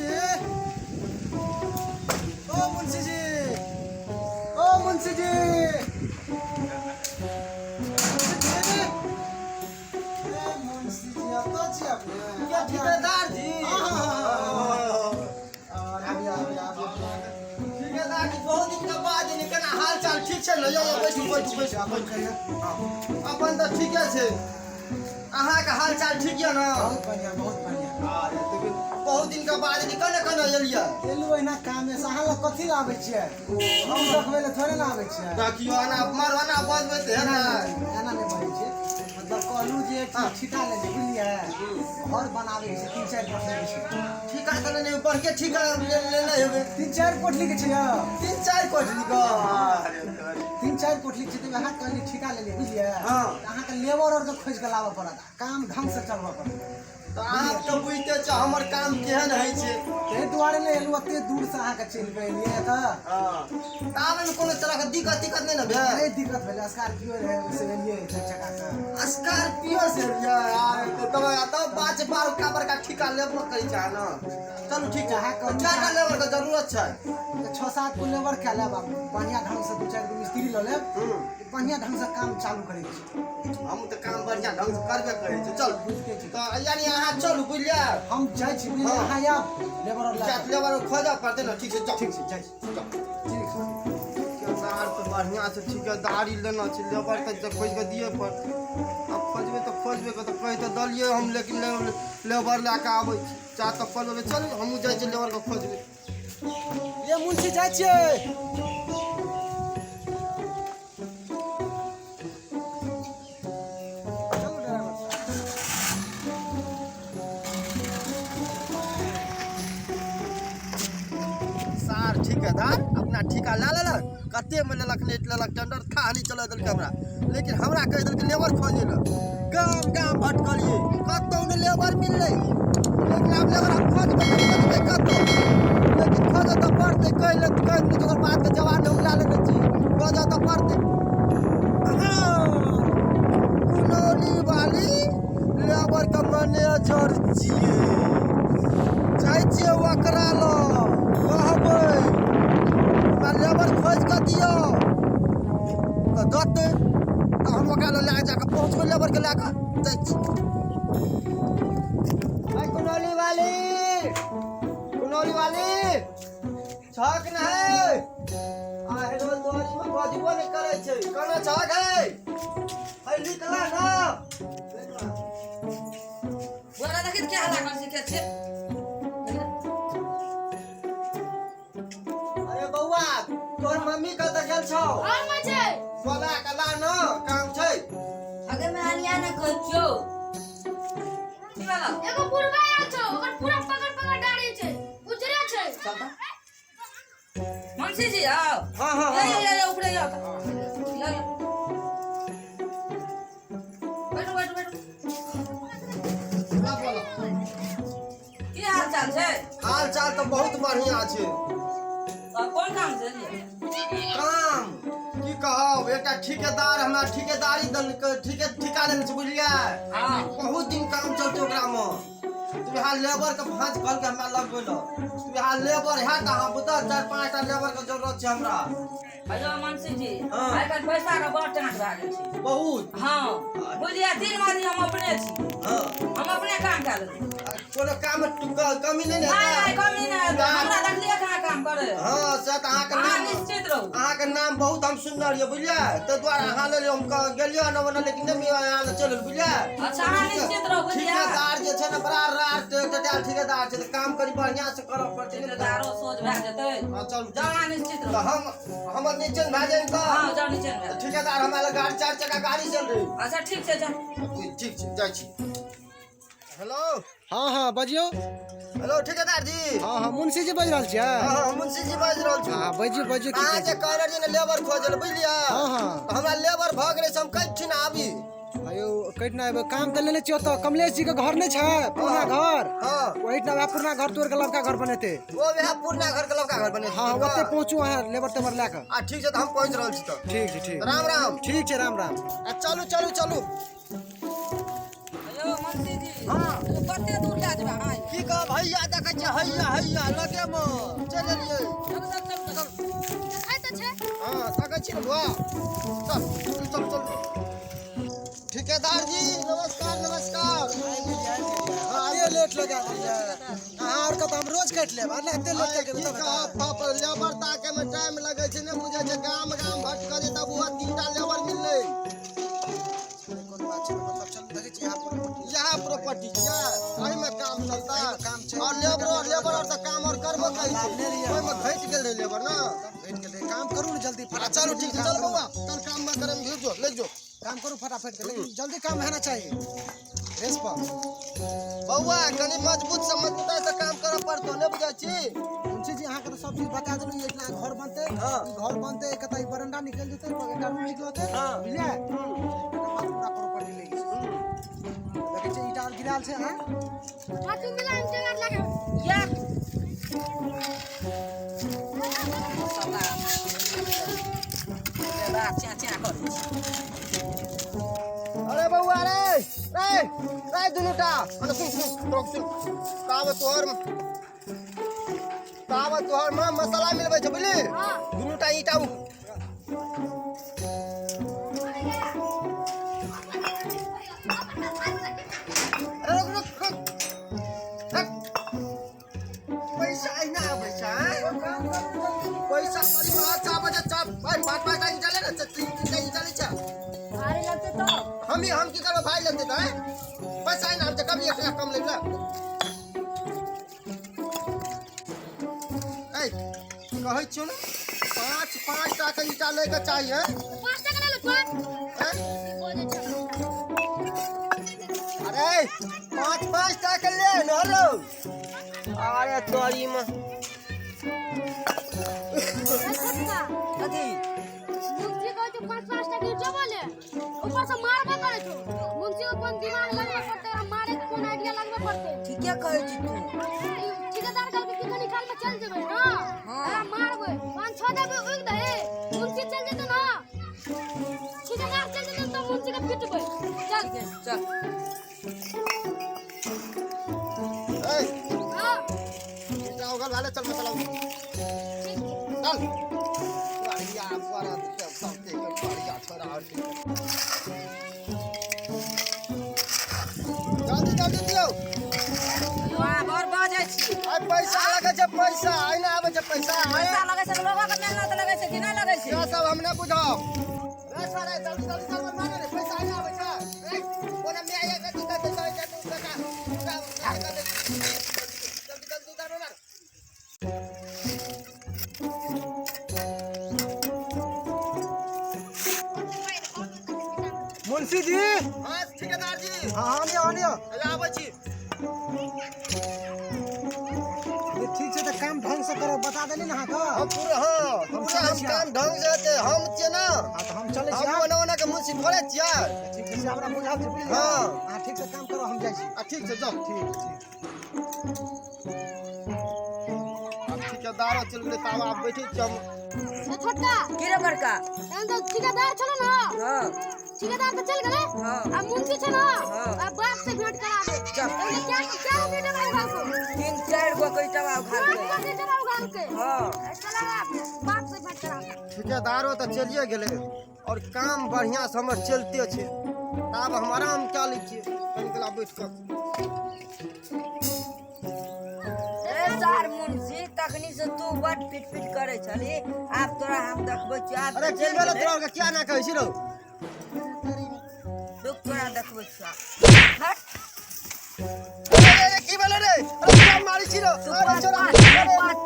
जी, ओ मुंशी जी, ओ मुंशी जी, मुंशी जी आता जी आपने क्या ठेकेदार जी? ठेकेदार जी बहुत दिन के बाद केना हाल चाल ठीक छै ने? यो बैठू बैठू बैठू अपन कहिए अपन तो ठीके छै। अहाँ के हाल चाल ठीक है ना? बहुत बढ़िया बहुत दिन के बाद कने कने एलियै? एलू एना काम में अहाँ लग कथी लाबै छियै? हम देखबै ले थोड़े ना आबै छियै। देखियो एना मरवाना बजबै त एना हेतै। एना नहीं बनै छै। मतलब कहलू जे ठिका ले बुझलियै, घर बनावे छै 3-4 कोठली के छै। ठीका त नहीं बढ़के ठीका लेने हेबै। 3-4 कोठली के छै यौ। 3-4 कोठली का? 3-4 कोठली के छै त वहाँ कहली ठिका ले बुझलियै। हाँ। अहाँ के लेबर और के खोज के लाबऽ पड़त, काम ढंग से चलबऽ पड़त। तो आप तो बुझते छ हमर काम केहन है छै। ताहि दुआरे ने एलू ओते दूर से अहाँ के चलि के एलियै त। हां तामे में कोनो तरह के दिक्कत नहीं ना भेल? नहीं दिक्कत भेलै, स्कॉर्पियो रहे से एलियै 4 चक्का से। स्कॉर्पियो से यार तो तब बात बार काबर का ठिका लेबो करै छै ना। चलू ठीक है, क्या लेबर के जरूरत छै? 6-7 को लेबर के लेब, बढ़िया ढंग से 2-4 गो मिस्त्री ल लेब, बढ़िया ढंग से काम चालू करै छी। हम तो काम बढ़िया ढंग से करबे करै छी। चल बुझते छी तो यानी अहाँ चलू बुझलियै? हम जाइ छी बुझलियै, अहाँ आब लेबर और जात लेबर खोजऽ पड़तै ना। ठीक छै चल। ठीक छै जाइ छी। ठीक छै ठेकेदार तो बढ़िया से ठेकेदारी लेना छै, लेबर तो खोज के दिए पर। अब खोजबे तो कहि तो दलिए हम, लेकिन लेबर ला के आबै छी। चाह तो खोजबे चल हमहूँ जाइ छी लेबर के खोजबे। ये मुंशी जाइ छियै। चलू ड्राइवर सार ठेकेदार अपना ठिका ला लेलक, कते में लेलक नेट लेलक टेंडर कहानी चला देलक हमरा। लेकिन हमरा कह देलक लेबर खोजे ला। गाम गाम भटकलिए कतौ ने लेबर मिलले। लेकिन अब लेबर हम खोजबे कतौ, लेकिन खोजऽ तो पड़तै। कह जोकर बात के जवाब हम ला लेने छी। खोजऽ तो पड़तै। कुनौली वाली लेबर के मैनेजर छियै, जाइ छियै ओकरा लग कहबै हमरा लेबर खोज के दियौ तो देतै। तो हम ओकरा लग लए जाके पहुँचबै लेबर के लए कऽ जाइ छी। कुनौली वाली छक न है? आहे रोज तोरी में खोजबो नहीं करे छै। कना छक है? है निकला ना? बोला देखित क्या हाल कर से छे। अरे बौआ तोर मम्मी कत गेल छौ? और में छै बोला कला न काम छै। अगर मैं आलिया न कहियो की वाला एगो बुढ़वा आयल छौ, ओकर पूरा पकड़ डारी छै, उजरे छै। चलता मुंशी जी आओ। हाँ, हाँ, ये हाँ। ऊपर आओ। या बैठो बैठो बैठो। ला बोला। की हाल चाल छै? हाल चाल तो बहुत बढ़िया छै। कौन काम से लिए? काम की कहब, एकटा ठेकेदार हमरा ठेकेदारी ठिका देने छै बुझलियै। हां बहुत दिन काम चलते ओकरा में। तू यहाँ लेबर के भांज कल के हमरा लगबै ल। तू यहाँ लेबर है त हम बता 4-5 टा लेबर के जरूरत छै हमरा। हेलो मुंशी जी, हाँ। आइ काल्हि पैसा के बड़ टेंट भए गेल छै। बहुत हाँ बुझलिए, 3 महीने हम अपने छी, हाँ। हम अपने काम कए लेबै। कोनो काम में कमी नहीं नहीं है? नहीं कमी नहीं है, हमरा देखलिए कहाँ काम करे। हाँ से त अहाँ के अहाँ नाम निश्चित रहू। अहाँ के नाम बहुत हम सुनने रहिए बुझलिए। ताहि दुआरे अहाँ ले हम गेलिए न बना, लेकिन नहीं अहाँ ले चल बुझलिए। अच्छा अहाँ निश्चित रहू बुझलिए। ठेकेदार जे छै न बड़ा रार ठेकेदार छै, त काम करी बढ़िया से करब पड़तै। ठेकेदारो सोच भए जेतै। हाँ चल जाओ अहाँ निश्चित तो रहू। हमर नीचे भए जाए त हाँ जाओ नीचे में। ठेकेदार हमरा गाड़ी 4 चक्का गाड़ी चल रही। अच्छा ठीक छै जाओ। ठीक छै जाइ छी। हेलो हाँ हाँ बजियो। हेलो ठेकेदार जी। हाँ हाँ मुंशी जी बाजि रहल छियै। हाँ मुंशी जी बाजि रहल छी। हाँ बजियो बजियो की अहाँ जे कहले रहिए न लेबर खोजल बुझलिए। हाँ, हाँ। तो हमरा लेबर भ गेलै से हम कैठिन आबी। अयो कइठना एबे काम त लेले छियो त कमलेश जी के घर नहीं छै पुरना घर। हाँ ओहिठना वह पुरना घर तोड़ के लड़का घर बनेते। वो वह पुरना घर के लड़का घर बने। हाँ ओते पहुंचू अहाँ लेबर तेबर लए के। ठीक छै त हम पहुंच रहल छी त। ठीक छै ठीक। राम राम। ठीक छै राम राम। चलू चलू चलू। हेलो मुंशी जी हाँ कते दूर जा जेबे हां की कहब हैया देखै छी हैया हैया लगे में चल एलियै चल देखाइ त छै हाँ देखै छी बुआ चल चल चल ठेकेदार जी नमस्कार नमस्कार ये लेट लगा दिया और कब हम रोज काट लेब ना एते लेट की करके कहब बाप लेबर ताके में टाइम लगे छै ने बुझे छै गाम गाम भटक जे तब हुआ 3टा लेबर मिलले कोन बात छै मतलब चल देखे छी यहाँ प्रॉपर्टी छै एही में काम चलता एही में काम छै। और लेबर और त काम और करबो करै छै ओइ में घट गेल रहे लेबर ना भेट के काम करू ना जल्दी फटाफट चलो ठीक है चल बउआ चल काम में करे में भेज जो ले जो काम करू फटाफट के लेकिन जल्दी काम होना चाहिए रेस पर बउआ कनी मजबूत से मजबूत से काम करे पड़तो ने बुझै छी मुंशी जी अहाँ के तो सब चीज बता देलू ये इतना घर बनते हाँ। घर बनते कतई बरंडा निकल जेते एक रूम निकलते हाँ। बुझलिए पूरा प्रॉपर्टी लेगी देखे छी ईटा और गिराल छै हां हाथी मिला हम जगह लगे या अरे बउआ रे रे दुनुटा अरे सुन रोक सुन कावत तोहर में मसाला मिलबै छै बुझली हां दुनुटा ईटा अरे रुक रुक रुक रुक। पैसा आइना आबै छै पैसा परिवार चाबे छै चाप भाई बात बात आइ चले ना तीन तीन चले छै अरे लगते तो हम की करबो भाई लगते तो पैसा आइना हम त कभी 1 लाख कम लेला ए कहै छियो ना 5 टाका ईटा लेके चाहिए 5 टका ले लो पाँच हैं? बोले छै अरे 5 टाका ले न लो अरे तोरी में छोटका कथी मुंशी को जो 5 टका ईटा बोले ऊपर से मारबे करे छो मुंशी को कोन दिमाग लगबे पड़ते और मारे के कोन आइडिया लगबे पड़ते ठीके कहै छी तू ठेकेदार कहल कि कितनी निकाल में चल जेबे हां हां मारबे 5-6 देबे उग दे मुंशी चल जेते ना ठेकेदार चल जेते तो मुंशी के पिटबे चल चल ए हां ईटा उगल वाले चल मसाला चल बढ़िया बड़ा सब के बढ़िया छोरा और जल्दी जल्दी दियो वाह बर बाजै छी आ पैसा लगे छै पैसा आइना आबै छै पैसा पैसा लगै छै लोगो के मेहनत लगै छै कि नहि लगै छै ये सब हमने बुझाओ रे सारे जल्दी जल्दी सब माने रे पैसा आइना आबै छै रे कोना में आया के दिक्कत है तू टका जल्दी जल्दी करो ना मुंशी जी हां ठेकेदार जी हां आनियो आबै छी ये ठीक से तो काम ढंग से करो बता देली ना हां हम पूरा हम काम ढंग से ते हम छियै ना तो हम चले छी हम ओना के मुंशी थोड़े छियै ठीक से हमरा बुझा दे बुझलिए हाँ। हां ठीक से काम करो हम जाई छी ठीक छै जाओ ठीक अब ठेकेदार चल गेलै ताव आप बैठे छी हम ए छोटका की रे बड़का एहन तो ठेकेदार चलो ना हां ठेकेदार तो चल गेले हाँ। अब मुंशी छै ना हाँ। अब बाप से भेंट करा दे चल। पहले क्या बेटा भाई को 3-4 गो कईटा उखाड़ के उगाल के हां चला बाप से भेंट करा दे ठेकेदारो तो चलिए गेले और काम बढ़िया से हमर चलते छे तब हम आराम क्या लै छियै कनी कला बैठ कर ए चार मुंशी तखनी से तू बड़ पिट करे छली आब तोरा हम देखबै छी आब अरे चल गेलो तोरा के क्या ना कहै छी रो लोग तोरा देखबै छी हट अरे की भेलो रे अरे क्या मारी छी रो तू अरे छोरा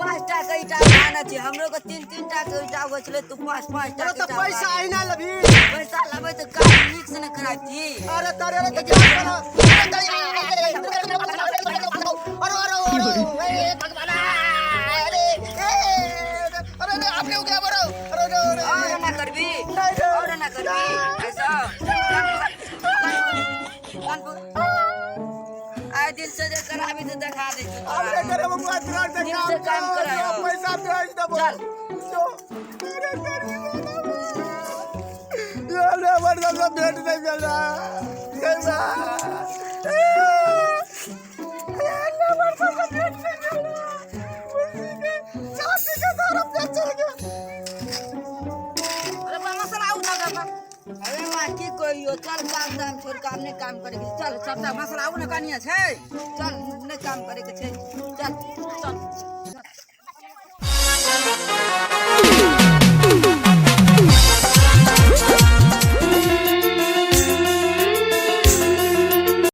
पाँच टाका ईटा उठाना छी हमरो को 3-3 टाका ईटा हो छले तू 5 अरे टाका तो पैसा आइना लभी पैसा लेबै तो काम नीक से न कराती अरे तोरे रे क्या करो अरे भगवान अरे आपने क्या बोलो अरे और ना करबी ऐसा आए दिल से जे कराबी तो दिखा दे तू अरे करे बबुआ तुरंत से दिल से काम कराओ पैसा भेज दे चल ये ले वर्ग से भेंट नहीं मिल रहा अरे माँ की कहियो चल काम दाम छोड़ के अपने काम करे के चल सबटा मसला आउ न कनिया छै चल ने काम करे के छै चल चल